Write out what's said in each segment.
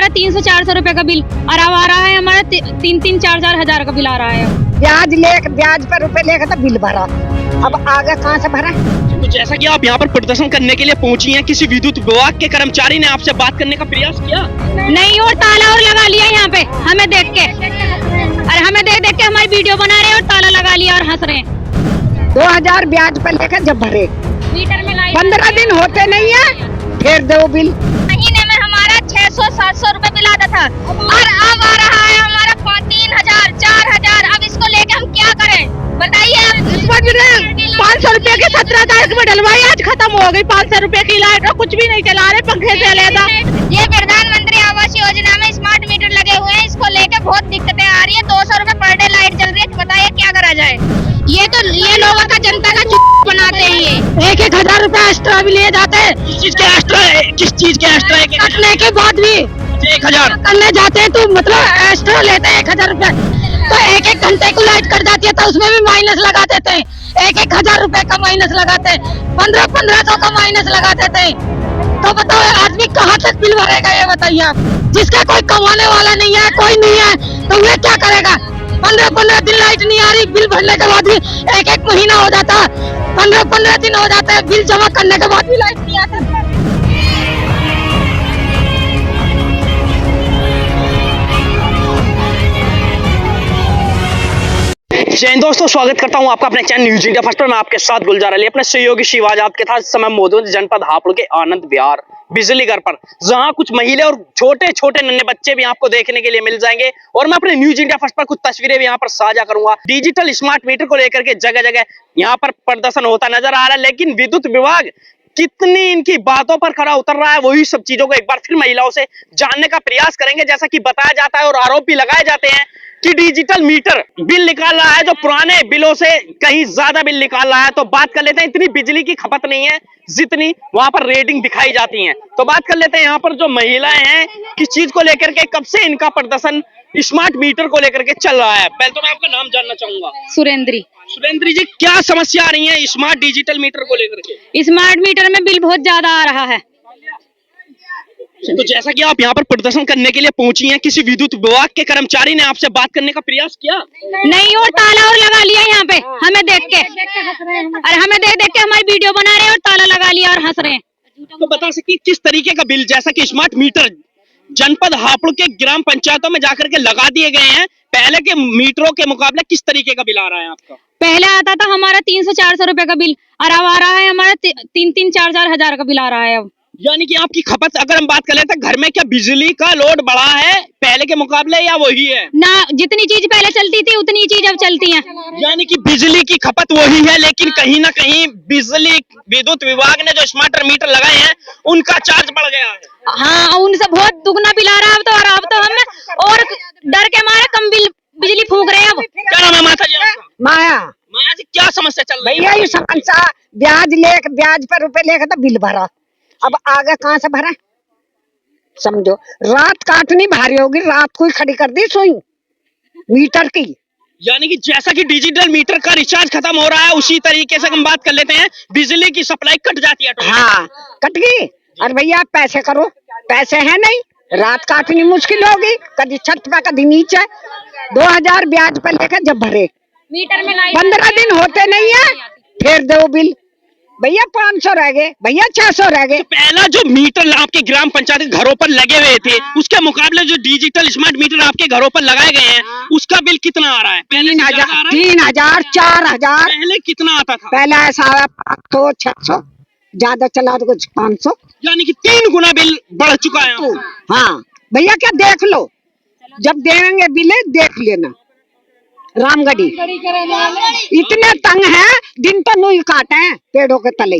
हमारा 300-400 रुपए का बिल और अब आ रहा है हमारा 3-4 हजार का बिल आ रहा है। ब्याज पर रुपए लेकर तो बिल भरा, अब आगे कहाँ से भरा। तो जैसा कि आप यहाँ पर प्रदर्शन करने के लिए पहुंची हैं, किसी विद्युत विभाग के कर्मचारी ने आपसे बात करने का प्रयास किया? नहीं, और ताला और लगा लिया यहाँ पे हमें देख के, और हमें देख देख के हमारी वीडियो बना रहे हैं और ताला लगा लिया और हंस रहे हैं। 2000 ब्याज पर लेकर जब भरे, मीटर में 15 दिन होते नहीं है फिर दो बिल। महीने में हमारा 600-700 रुपए बिल आता था और अब आ रहा है हमारा 3000-4000। अब इसको लेके हम क्या करें बताइए। 500 रुपए की 17 में डलवाई, आज खत्म हो गई। 500 रुपए की लाइट और कुछ भी नहीं चला रहे, पंखे से लेता। ये प्रधानमंत्री आवास योजना में स्मार्ट मीटर लगे हुए हैं, इसको लेके बहुत दिक्कतें आ रही है। 200 रुपए पर डे लाइट चल रही है, बताइए क्या करा जाए। ये लोगों का जनता का बनाते हैं। ये 1,000 रुपए एक्स्ट्रा भी लिए जाते हैं। किस चीज के एक्स्ट्रा है? किस चीज के एक्स्ट्रा है? कटने के बाद भी 1000 करने जाते हैं तो मतलब एक्स्ट्रा लेते हैं 1,000 रुपए। तो एक घंटे को लाइट कट जाती है तो उसमें भी माइनस लगा देते हैं। 1,000 रुपए का माइनस लगाते हैं, 1500 का माइनस लगा देते हैं। तो बताओ आदमी कहाँ तक बिल भरेगा, ये बताइए आप। जिसका कोई कमाने वाला नहीं है, कोई नहीं है, तो वे क्या करेगा। 15 दिन लाइट नहीं आ रही, बिल भरने के बाद भी एक महीना हो जाता, 15 दिन हो जाते हैं, बिल जमा करने के बाद भी लाइट नहीं आता। जय हिंद दोस्तों, स्वागत करता हूं आपका अपने चैनल न्यूज इंडिया फर्स्ट पर। मैं आपके साथ गुलजार अली, अपने सहयोगी शिवाजात के साथ समय मौजूद जनपद हापुड़ के आनंद विहार बिजली घर पर, जहां कुछ महिला और छोटे छोटे नन्हे बच्चे भी आपको देखने के लिए मिल जाएंगे। और मैं अपने न्यूज इंडिया फर्स्ट पर कुछ तस्वीरें भी यहाँ पर साझा करूंगा। डिजिटल स्मार्ट मीटर को लेकर के जगह जगह यहाँ पर प्रदर्शन होता नजर आ रहा है, लेकिन विद्युत विभाग कितनी इनकी बातों पर खरा उतर रहा है, वही सब चीजों को एक बार फिर महिलाओं से जानने का प्रयास करेंगे। जैसा कि बताया जाता है और आरोप भी लगाए जाते हैं कि डिजिटल मीटर बिल निकाल रहा है, जो पुराने बिलों से कहीं ज्यादा बिल निकाल रहा है। तो बात कर लेते हैं, इतनी बिजली की खपत नहीं है जितनी वहां पर रेटिंग दिखाई जाती है। तो बात कर लेते हैं यहाँ पर जो महिलाएं हैं, किस चीज को लेकर के, कब से इनका प्रदर्शन स्मार्ट मीटर को लेकर के चल रहा है। पहले तो मैं आपका नाम जानना चाहूंगा। सुरेंद्री जी, क्या समस्या आ रही है स्मार्ट डिजिटल मीटर को लेकर के? स्मार्ट मीटर में बिल बहुत ज्यादा आ रहा है। तो जैसा कि आप यहाँ पर प्रदर्शन करने के लिए पहुंची हैं, किसी विद्युत विभाग के कर्मचारी ने आपसे बात करने का प्रयास किया? नहीं, और ताला और लगा लिया यहाँ पे हमें देख के, और हमें देख देख के हमारी वीडियो बना रहे हैं और ताला लगा लिया और हंस रहे हैं। तो बता सके किस तरीके का बिल, जैसा कि स्मार्ट मीटर जनपद हापुड़ के ग्राम पंचायतों में जाकर के लगा दिए गए हैं, पहले के मीटरों के मुकाबले किस तरीके का बिल आ रहा है आपका? पहले आता था हमारा 300-400 रुपए का बिल और अब आ रहा है हमारा 3-4 हजार का बिल आ रहा है अब। यानी कि आपकी खपत, अगर हम बात कर लेते हैं घर में, क्या बिजली का लोड बढ़ा है पहले के मुकाबले या वही है? ना, जितनी चीज पहले चलती थी उतनी चीज अब चलती है। यानी कि बिजली की खपत वही है, लेकिन कहीं ना कहीं बिजली विद्युत विभाग ने जो स्मार्ट मीटर लगाए हैं उनका चार्ज बढ़ गया है। हाँ, उनसे बहुत दुगना बिल आ रहा है अब तो। और अब तो हम और डर के मारे कम बिजली फूंक रहे हैं अब। क्या नाम है माता जी आपका? माया जी, क्या समस्या चल रही है? भैया ये समस्या ब्याज पर रुपए लेकर तो बिल भरा, अब आगे कहाँ से भरा। समझो रात काटनी भारी होगी, रात को ही खड़ी कर दी सुई मीटर की। यानी कि जैसा कि डिजिटल मीटर का रिचार्ज खत्म हो रहा है, उसी तरीके से हम बात कर लेते हैं, बिजली की सप्लाई कट जाती है। हाँ, कट गई। अरे भैया पैसे करो, पैसे है नहीं, रात काटनी मुश्किल होगी, कभी छत पे कभी नीचे। 2000 ब्याज पर लेकर जब भरे, मीटर में 15 दिन होते नहीं है फिर दो बिल। भैया 500 रह गए, भैया 600 रह गए। तो पहला जो मीटर आपके ग्राम पंचायत के घरों पर लगे हुए थे, उसके मुकाबले जो डिजिटल स्मार्ट मीटर आपके घरों पर लगाए गए हैं, उसका बिल कितना आ रहा है? 3000, 4000। पहले कितना आता था? पहले ऐसा 500, 600, ज्यादा चला तो कुछ 500। यानी कि 3 गुना बिल बढ़ चुका है। हाँ भैया, क्या देख लो, जब देंगे बिल देख लेना। रामगढ़ी इतने तंग है, दिन तो नहीं काटे हैं पेड़ों के तले,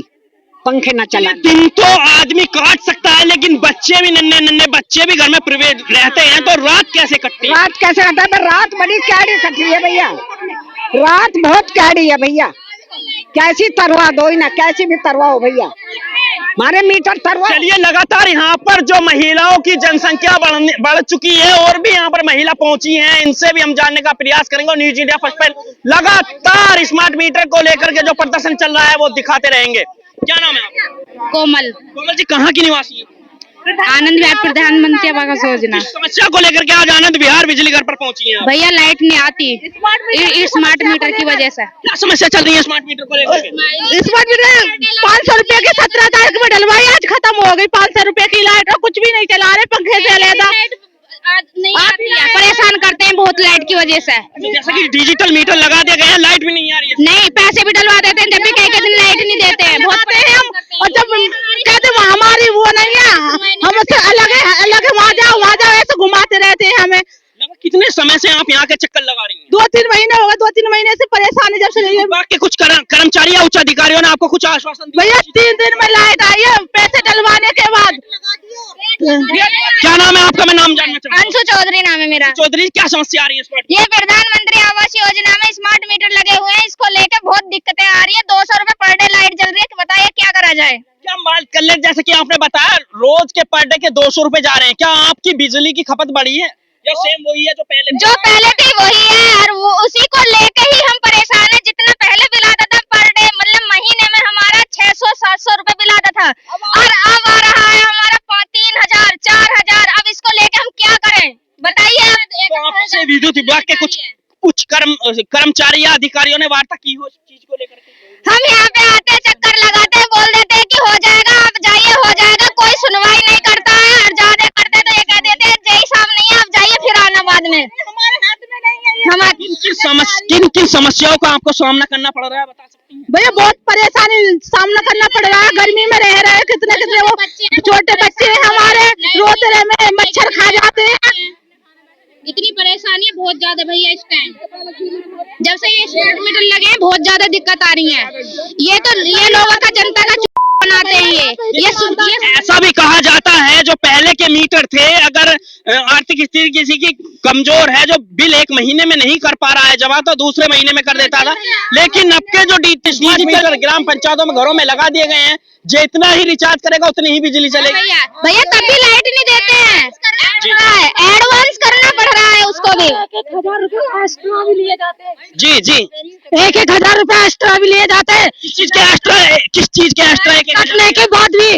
पंखे न चला। दिन तो आदमी काट सकता है, लेकिन बच्चे भी, नन्हे नन्हे बच्चे भी घर में प्रवेश रहते हैं, तो रात कैसे कटती है? रात कैसे कटता है? रात बड़ी कैडी कटी है भैया, रात बहुत कैडी है भैया। कैसी तरवा दो ही ना, कैसी भी तरवा हो भैया, हमारे मीटर तरवा। चलिए, लगातार यहाँ पर जो महिलाओं की जनसंख्या बढ़ चुकी है, और भी यहाँ पर महिला पहुंची हैं, इनसे भी हम जानने का प्रयास करेंगे। और न्यूज इंडिया फर्स्ट पर लगातार स्मार्ट मीटर को लेकर के जो प्रदर्शन चल रहा है वो दिखाते रहेंगे। क्या नाम है आपका? कोमल। कोमल जी, कहाँ की निवासी है? आनंद विहार प्रधानमंत्री आवास योजना। इस समस्या को लेकर के आज आनंद विहार बिजली घर पर पहुंची हैं आप। भैया लाइट नहीं आती स्मार्ट मीटर की वजह से। क्या समस्या चल रही है स्मार्ट मीटर को लेकर के? स्मार्ट मीटर 500 रुपए की 17 तारीख में डलवाई, आज खत्म हो गई। 500 रुपए की लाइट और कुछ भी नहीं चला रहे, पंखे से अलग नहीं आती है, परेशान करते हैं बहुत लाइट की वजह से। जैसे कि डिजिटल मीटर लगा दिया गया है, लाइट भी नहीं आ रही है। नहीं, पैसे भी डलवा देते हैं, जब भी कई दिन लाइट नहीं देते हैं। बहुत हम, और जब कहते हमारी वो नहीं है, हमसे अलग है, वहाँ जाओ ऐसे घुमाते रहते हैं हमें। लगभग कितने समय से आप यहाँ के चक्कर लगा रही हैं? 2-3 महीने हो गए, 2-3 महीने से परेशान है जब से। विभाग के कुछ कर्मचारी या उच्च अधिकारियों ने आपको कुछ आश्वासन दिया? भैया 3 दिन में लाइट आई है, पैसे डलवाने के बाद। क्या नाम है आपका? मैं नाम जानना चाहता हूँ। अंशु चौधरी नाम है मेरा। चौधरी, क्या समस्या आ रही है स्मार्ट? ये प्रधानमंत्री आवास योजना में स्मार्ट मीटर लगे हुए हैं, इसको लेके बहुत दिक्कतें आ रही है। 200 रुपए पर डे लाइट जल रही है, बताइए क्या करा जाए। क्या बात कर ले, जैसे कि आपने बताया रोज के पर डे के 200 रुपए जा रहे हैं, क्या आपकी बिजली की खपत बढ़ी है या सेम वही है जो पहले थी वही है, और वो उसी को लेके ही हम परेशान है। जितना पहले बिल आता था पर डे, मतलब महीने में हमारा 600-700 रुपए बिल आता था, और अब आ रहा है हमारा 3000, 4000। अब इसको लेके हम क्या करें बताइए। तो आपसे विद्युत विभाग के कुछ उच्च कर्मचारी या अधिकारियों ने वार्ता की हो इस चीज को लेकर के? हम यहाँ पे आते हैं, चक्कर लगाते हैं, बोल देते हैं कि हो जाएगा, आप जाइए हो जाएगा, कोई सुनवाई नहीं करता है। और ज्यादा करते तो ये कह देते हैं जय शाम नहीं है, आप जाइए फिर आना बाद में। हमारे हाथ में नहीं है। किन समस्याओं का आपको सामना करना पड़ रहा है, बता सकती हैं? भैया बहुत परेशानी सामना करना पड़ रहा है, गर्मी में रह रहे हैं, कितने वो छोटे बच्चे हैं हमारे, रोते रहे, मच्छर खा जाते हैं। इतनी परेशानी है बहुत ज्यादा भैया इस टाइम। जब से ये स्मार्ट मीटर लगे हैं बहुत ज्यादा दिक्कत आ रही है। ये लोगों का जनता का बनाते हैं। ये ऐसा भी कहा जाता है जो पहले के मीटर थे, अगर आर्थिक स्थिति किसी की कमजोर है, जो बिल 1 महीने में नहीं कर पा रहा है जमा, तो दूसरे महीने में कर देता था। लेकिन अब के जो स्मार्ट मीटर ग्राम पंचायतों में घरों में लगा दिए गए हैं, जितना ही रिचार्ज करेगा उतनी ही बिजली चलेगी। भैया तब भी लाइट नहीं देते हैं, एडवांस करना पड़ रहा है उसको भी। 1,000 रुपए एक्स्ट्रा भी लिए जाते हैं। जी जी, 1,000 रुपए एक्स्ट्रा भी लिए जाते हैं। किस चीज के एक्स्ट्रा? कटने के बाद भी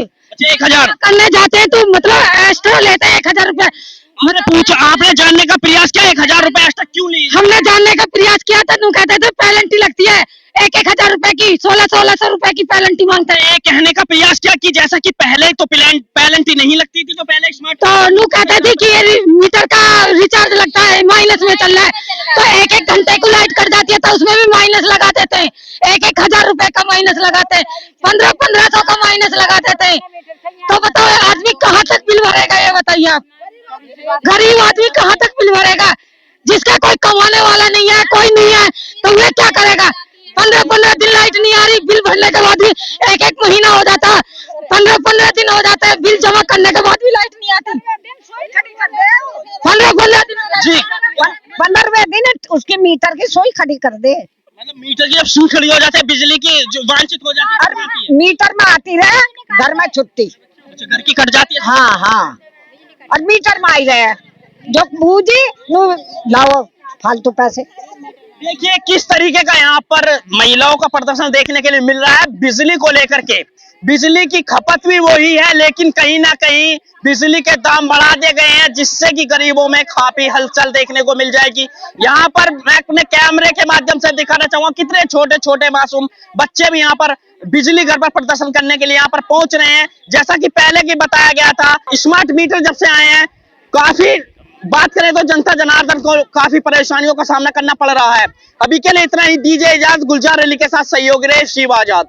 1000 करने जाते हैं तो मतलब एक्स्ट्रा लेते हैं 1,000 रुपए। मैंने पूछा, आपने जानने का प्रयास किया 1000 रुपए एक्स्ट्रा क्यों लिए? हमने जानने का प्रयास किया था, तू कहते थे पेनल्टी लगती है 1,000 रुपए की, 1600 रुपए की पेनल्टी मांगते हैं। ये कहने का प्रयास किया कि जैसा कि पहले तो पेनल्टी नहीं लगती थी, तो पहले स्मार्ट तो नू कहते थे कि ये मीटर का रिचार्ज लगता है, माइनस में चल रहा है, तो 1-1 घंटे को लाइट कट जाती है तो उसमें भी माइनस लगा देते हैं। 1,000 रुपए का माइनस लगाते हैं, 1500 का माइनस लगा देते हैं। तो बताओ आदमी कहाँ तक बिल भरेगा, ये बताइए आप। गरीब आदमी कहाँ तक बिल भरेगा, जिसका कोई कमाने वाला नहीं है, कोई नहीं है, तो वे क्या करेगा। 15 दिन लाइट नहीं आ रही, बिल भरने के बाद भी 1-1 महीना हो जाता है, 15 दिन हो जाता है, बिल जमा करने के बाद भी लाइट नहीं आती। 15 दिन जी, 15वें दिन उसके मीटर की सोई खड़ी कर दे। मतलब मीटर की जब सुई खड़ी हो जाती है, बिजली की जो वांछित हो जाती है, मीटर में आती रहे, घर में छुट्टी। अच्छा, घर की कट जाती है। हाँ, और मीटर में आई रहे, जो बूझी लाओ फालतू पैसे। देखिए किस तरीके का यहाँ पर महिलाओं का प्रदर्शन देखने के लिए मिल रहा है बिजली को लेकर के। बिजली की खपत भी वही है, लेकिन कहीं ना कहीं बिजली के दाम बढ़ा दिए गए हैं, जिससे कि गरीबों में काफी हलचल देखने को मिल जाएगी। यहाँ पर मैं अपने कैमरे के माध्यम से दिखाना चाहूंगा कितने छोटे छोटे मासूम बच्चे भी यहाँ पर बिजली घर पर प्रदर्शन करने के लिए यहाँ पर पहुंच रहे हैं। जैसा कि पहले की बताया गया था, स्मार्ट मीटर जब से आए हैं, काफी बात करें तो जनता जनार्दन को काफी परेशानियों का सामना करना पड़ रहा है। अभी के लिए इतना ही, दीजिए इजाजत। गुलजार अली के साथ सहयोगी रहे शिव आजाद।